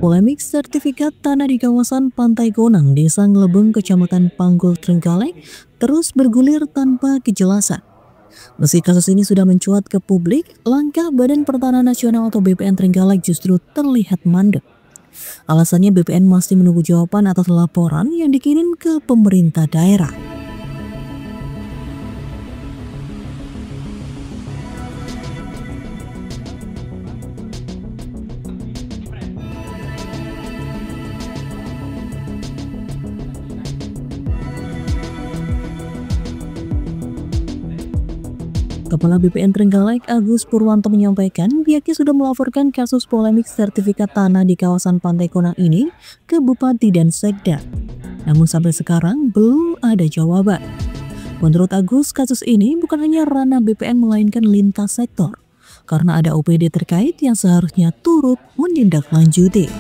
Polemik sertifikat tanah di kawasan Pantai Gonang, Desa Ngelebeng, Kecamatan Panggul, Trenggalek terus bergulir tanpa kejelasan. Meski kasus ini sudah mencuat ke publik, langkah Badan Pertanahan Nasional atau BPN Trenggalek justru terlihat mandek. Alasannya BPN masih menunggu jawaban atas laporan yang dikirim ke pemerintah daerah. Kepala BPN Trenggalek Agus Purwanto menyampaikan pihaknya sudah melaporkan kasus polemik sertifikat tanah di kawasan Pantai Gonang ini ke Bupati dan Sekda. Namun sampai sekarang belum ada jawaban. Menurut Agus, kasus ini bukan hanya ranah BPN melainkan lintas sektor, karena ada OPD terkait yang seharusnya turut menindaklanjuti.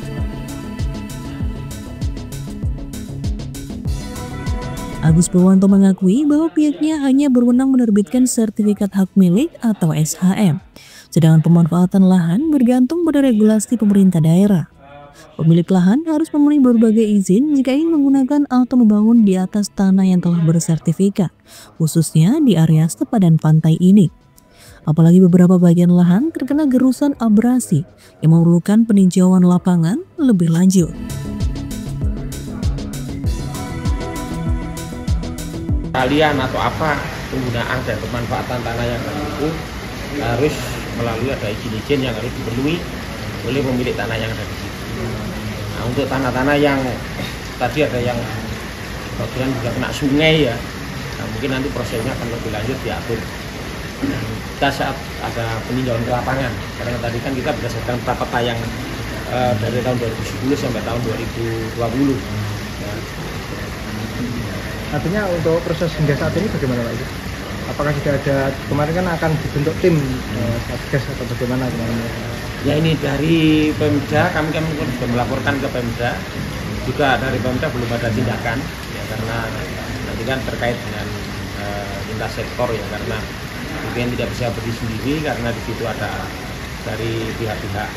Agus Purwanto mengakui bahwa pihaknya hanya berwenang menerbitkan sertifikat hak milik atau SHM, sedangkan pemanfaatan lahan bergantung pada regulasi pemerintah daerah. Pemilik lahan harus memenuhi berbagai izin jika ingin menggunakan atau membangun di atas tanah yang telah bersertifikat, khususnya di area sepadan pantai ini. Apalagi beberapa bagian lahan terkena gerusan abrasi yang memerlukan peninjauan lapangan lebih lanjut. Kalian atau apa penggunaan dan pemanfaatan tanah yang itu harus melalui ada izin-izin yang harus dipenuhi oleh pemilik tanah yang ada di situ. Nah, untuk tanah-tanah yang tadi ada yang bagian juga kena sungai ya, nah, mungkin nanti prosesnya akan lebih lanjut diatur. Kita saat ada peninjauan ke lapangan, karena tadi kan kita berdasarkan prapeta yang dari tahun 2010 sampai tahun 2020. Ya. Artinya untuk proses hingga saat ini bagaimana Pak? Apakah sudah ada, kemarin kan akan dibentuk tim Satgas atau bagaimana kemarin? Ya ini dari Pemda, kami sudah melaporkan ke Pemda, juga dari Pemda belum ada tindakan, ya karena nanti kan terkait dengan lintas sektor ya, karena mungkin tidak bisa berdiri sendiri karena di situ ada dari pihak-pihak,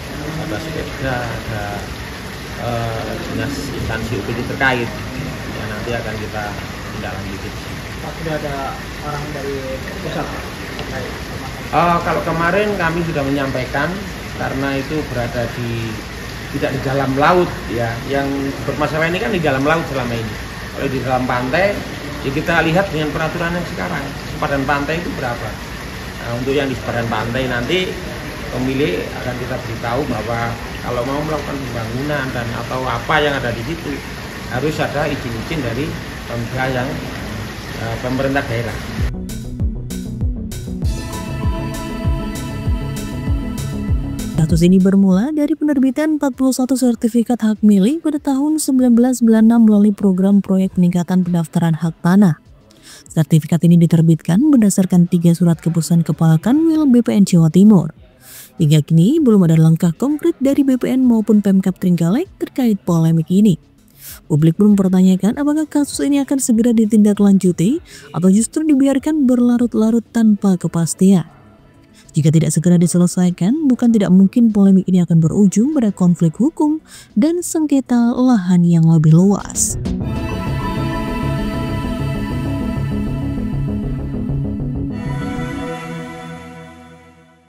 ada Sepeda, ada dinas instansi OPD terkait, ya nanti akan kita tindak lanjuti. Sudah ada orang dari pusat terkait? Kalau kemarin kami sudah menyampaikan karena itu berada tidak di dalam laut ya, yang bermasalah ini kan di dalam laut selama ini. Kalau di dalam pantai ya kita lihat dengan peraturan yang sekarang sepadan pantai itu berapa. Nah, untuk yang di sepadan pantai nanti pemilik akan kita beritahu bahwa kalau mau melakukan pembangunan dan atau apa yang ada di situ harus ada izin-izin dari Pemda yang pemerintah daerah. Kasus ini bermula dari penerbitan 41 sertifikat hak milik pada tahun 1996 melalui program proyek peningkatan pendaftaran hak tanah. Sertifikat ini diterbitkan berdasarkan 3 surat keputusan Kepala Kanwil BPN Jawa Timur. Hingga kini belum ada langkah konkret dari BPN maupun Pemkab Trenggalek terkait polemik ini. Publik pun mempertanyakan apakah kasus ini akan segera ditindaklanjuti atau justru dibiarkan berlarut-larut tanpa kepastian. Jika tidak segera diselesaikan, bukan tidak mungkin polemik ini akan berujung pada konflik hukum dan sengketa lahan yang lebih luas.